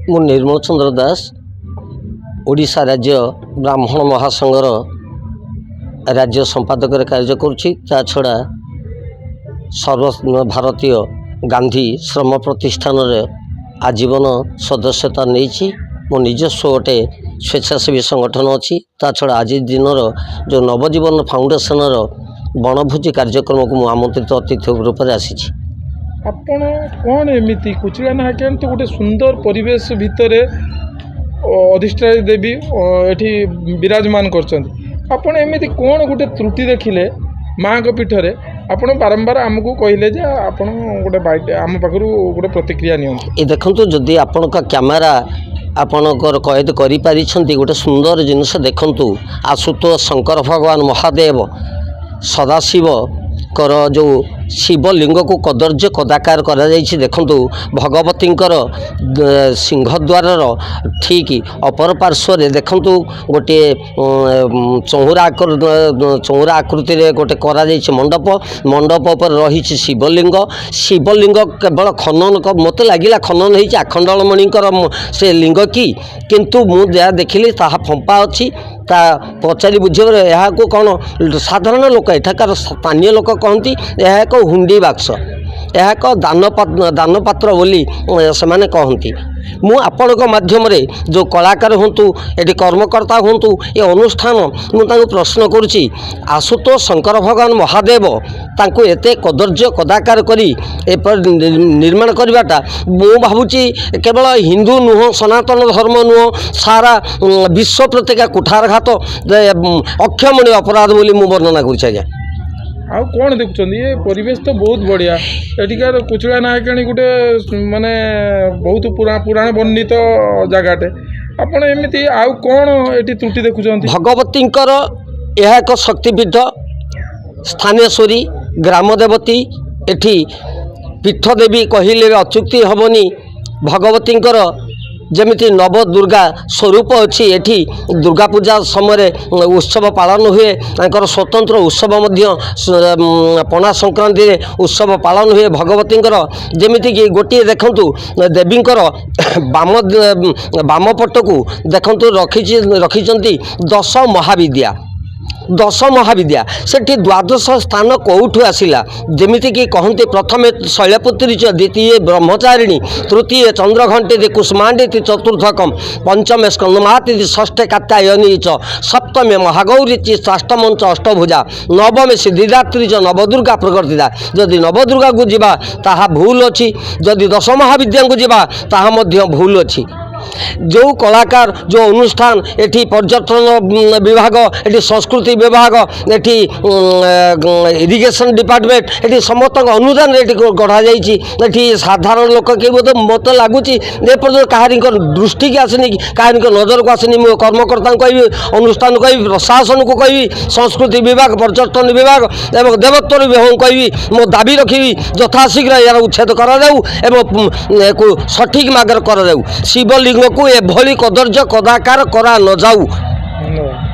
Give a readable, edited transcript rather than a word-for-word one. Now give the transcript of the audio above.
ମୁଁ ନିର୍ମଳ ଚନ୍ଦ୍ର ଦାସ ଓଡ଼ିଶା ରାଜ୍ୟ ବ୍ରାହ୍ମଣ ମହାସଂଘର ରାଜ୍ୟ ସମ୍ପାଦକରେ କାର୍ଯ୍ୟ କରୁଛି। ତା ଛଡ଼ା ସର୍ବ ଭାରତୀୟ ଗାନ୍ଧୀ ଶ୍ରମ ପ୍ରତିଷ୍ଠାନରେ ଆଜୀବନ ସଦସ୍ୟତା ନେଇଛି। ମୋ ନିଜସ୍ୱ ଗୋଟେ ସ୍ୱେଚ୍ଛାସେବୀ ସଂଗଠନ ଅଛି। ତା ଛଡ଼ା ଆଜି ଦିନର ଯେଉଁ ନବଜୀବନ ଫାଉଣ୍ଡେସନର ବଣଭୋଜି କାର୍ଯ୍ୟକ୍ରମକୁ ମୁଁ ଆମନ୍ତ୍ରିତ ଅତିଥି ରୂପରେ ଆସିଛି। ଆପଣ କ'ଣ ଏମିତି କୁଚିଳା ନାହାକେନ୍ ତ ଗୋଟେ ସୁନ୍ଦର ପରିବେଶ ଭିତରେ ଅଧିଷ୍ଠାୟୀ ଦେବୀ ଏଠି ବିରାଜମାନ କରିଛନ୍ତି। ଆପଣ ଏମିତି କ'ଣ ଗୋଟେ ତ୍ରୁଟି ଦେଖିଲେ ମାଆଙ୍କ ପୀଠରେ ଆପଣ ବାରମ୍ବାର ଆମକୁ କହିଲେ ଯେ ଆପଣ ଗୋଟେ ବାଇଟ୍ ଆମ ପାଖରୁ ଗୋଟେ ପ୍ରତିକ୍ରିୟା ନିଅନ୍ତୁ। ଏ ଦେଖନ୍ତୁ, ଯଦି ଆପଣଙ୍କ କ୍ୟାମେରା ଆପଣଙ୍କର କଏଦ କରିପାରିଛନ୍ତି, ଗୋଟେ ସୁନ୍ଦର ଜିନିଷ ଦେଖନ୍ତୁ। ଆଶୁତୋଷ ଶଙ୍କର ଭଗବାନ ମହାଦେବ ସଦାଶିବଙ୍କର ଯେଉଁ ଶିବଲିଙ୍ଗକୁ କଦର୍ଯ୍ୟ କଦାକାର କରାଯାଇଛି। ଦେଖନ୍ତୁ, ଭଗବତୀଙ୍କର ସିଂହଦ୍ୱାରର ଠିକ୍ ଅପର ପାର୍ଶ୍ୱରେ ଦେଖନ୍ତୁ ଗୋଟିଏ ଚଉରା ଆକୃତିରେ ଗୋଟେ କରାଯାଇଛି ମଣ୍ଡପ ଉପରେ ରହିଛି ଶିବଲିଙ୍ଗ। ଶିବଲିଙ୍ଗ କେବଳ ଖନନ, ମୋତେ ଲାଗିଲା ଖନନ ହେଇଛି ଆଖଣ୍ଡଳମଣିଙ୍କର ସେ ଲିଙ୍ଗ କି, କିନ୍ତୁ ମୁଁ ଯାହା ଦେଖିଲି ତାହା ଫମ୍ପା ଅଛି। ତା ପଚାରି ବୁଝିବାରେ ଏହାକୁ କ'ଣ ସାଧାରଣ ଲୋକ, ଏଠାକାର ସ୍ଥାନୀୟ ଲୋକ କହନ୍ତି ଏହା ଏକ ହୁଣ୍ଡି ବାକ୍ସ, ଏହା ଏକ ଦାନପାତ୍ର ବୋଲି ସେମାନେ କହନ୍ତି। ମୁଁ ଆପଣଙ୍କ ମାଧ୍ୟମରେ ଯେଉଁ କଳାକାର ହୁଅନ୍ତୁ, ଏଠି କର୍ମକର୍ତ୍ତା ହୁଅନ୍ତୁ, ଏ ଅନୁଷ୍ଠାନ, ମୁଁ ତାଙ୍କୁ ପ୍ରଶ୍ନ କରୁଛି, ଆଶୁତୋଷ ଶଙ୍କର ଭଗବାନ ମହାଦେବ ତାଙ୍କୁ ଏତେ କଦର୍ଯ୍ୟ କଦାକାର କରି ଏପରି ନିର୍ମାଣ କରିବାଟା, ମୁଁ ଭାବୁଛି କେବଳ ହିନ୍ଦୁ ନୁହଁ, ସନାତନ ଧର୍ମ ନୁହଁ, ସାରା ବିଶ୍ୱ ପ୍ରତିକା କୁଠାରଘାତ, ଅକ୍ଷମଣୀୟ ଅପରାଧ ବୋଲି ମୁଁ ବର୍ଣ୍ଣନା କରୁଛି। ଆଜ୍ଞା, ଆଉ କ'ଣ ଦେଖୁଛନ୍ତି? ଏ ପରିବେଶ ତ ବହୁତ ବଢ଼ିଆ। ଏଠିକାର କୁଚିଳା ନାହାକେଣି ଗୋଟେ ମାନେ ବହୁତ ପୁରାଣ ବର୍ଣ୍ଣିତ ଜାଗାଟେ। ଆପଣ ଏମିତି ଆଉ କ'ଣ ଏଠି ତ୍ରୁଟି ଦେଖୁଛନ୍ତି? ଭଗବତୀଙ୍କର ଏହା ଏକ ଶକ୍ତିପୀଠ, ସ୍ଥାନେଶ୍ୱରୀ, ଗ୍ରାମ ଦେବତୀ। ଏଠି ପୀଠ ଦେବୀ କହିଲେ ଅଚ୍ୟୁକ୍ତି ହେବନି। ଭଗବତୀଙ୍କର ଯେମିତି ନବଦୁର୍ଗା ସ୍ୱରୂପ ଅଛି, ଏଠି ଦୁର୍ଗା ପୂଜା ସମୟରେ ଉତ୍ସବ ପାଳନ ହୁଏ। ତାଙ୍କର ସ୍ୱତନ୍ତ୍ର ଉତ୍ସବ ମଧ୍ୟ ପଣା ସଂକ୍ରାନ୍ତିରେ ଉତ୍ସବ ପାଳନ ହୁଏ ଭଗବତୀଙ୍କର। ଯେମିତିକି ଗୋଟିଏ ଦେଖନ୍ତୁ, ଦେବୀଙ୍କର ବାମ ପଟକୁ ଦେଖନ୍ତୁ ରଖିଛନ୍ତି 10 ମହାବିଦ୍ୟା। 10 ମହାବିଦ୍ୟା, ସେଠି ଦ୍ୱାଦଶ ସ୍ଥାନ କେଉଁଠୁ ଆସିଲା? ଯେମିତିକି କହନ୍ତି, ପ୍ରଥମେ ଶୈଳପୁତ୍ରୀ ଚ, ଦ୍ୱିତୀୟ ବ୍ରହ୍ମଚାରିଣୀ, ତୃତୀୟ ଚନ୍ଦ୍ରଘଣ୍ଟିତି କୁଷ୍ମାଣ୍ଡିତି ଚତୁର୍ଥକମ୍, ପଞ୍ଚମେ ସ୍କନ୍ଦମାତିଥି, ଷଷ୍ଠେ କାତ୍ୟାୟନୀ ଚ, ସପ୍ତମେ ମହାଗୌରୀଚି, ଷଷ୍ଠମଞ୍ଚ ଅଷ୍ଟଭୁଜା, ନବମେ ସିଦ୍ଧିଦାତ୍ରୀ ଚ, ନବଦୁର୍ଗା ପ୍ରକର୍ତ୍ତିତା। ଯଦି ନବଦୁର୍ଗାକୁ ଯିବା ତାହା ଭୁଲ ଅଛି, ଯଦି 10 ମହାବିଦ୍ୟାଙ୍କୁ ଯିବା ତାହା ମଧ୍ୟ ଭୁଲ ଅଛି। ଯେଉଁ କଳାକାର, ଯେଉଁ ଅନୁଷ୍ଠାନ, ଏଠି ପର୍ଯ୍ୟଟନ ବିଭାଗ, ଏଠି ସଂସ୍କୃତି ବିଭାଗ, ଏଠି ଇରିଗେସନ୍ ଡିପାର୍ଟମେଣ୍ଟ, ଏଠି ସମସ୍ତଙ୍କ ଅନୁଦାନରେ ଏଠି ଗଢ଼ାଯାଇଛି। ଏଠି ସାଧାରଣ ଲୋକ କେହି ମୋତେ ଲାଗୁଛି ଏପର୍ଯ୍ୟନ୍ତ କାହାରିଙ୍କ ଦୃଷ୍ଟିକି ଆସିନି, କାହାରିଙ୍କ ନଜରକୁ ଆସିନି। ମୁଁ କର୍ମକର୍ତ୍ତାଙ୍କୁ କହିବି, ଅନୁଷ୍ଠାନକୁ କହିବି, ପ୍ରଶାସନକୁ କହିବି, ସଂସ୍କୃତି ବିଭାଗ, ପର୍ଯ୍ୟଟନ ବିଭାଗ ଏବଂ ଦେବୋତ୍ତର ବିଭାଗକୁ କହିବି, ମୁଁ ଦାବି ରଖିବି ଯଥାଶୀଘ୍ର ଏହାର ଉଚ୍ଛେଦ କରାଯାଉ ଏବଂ ଏହାକୁ ସଠିକ୍ ମାର୍ଗରେ କରାଯାଉ। ଶିବଲିଙ୍ଗକୁ ଏଭଳି କଦର୍ଯ୍ୟ କଦାକାର କରା ନଯାଉ। ଧନ୍ୟବାଦ।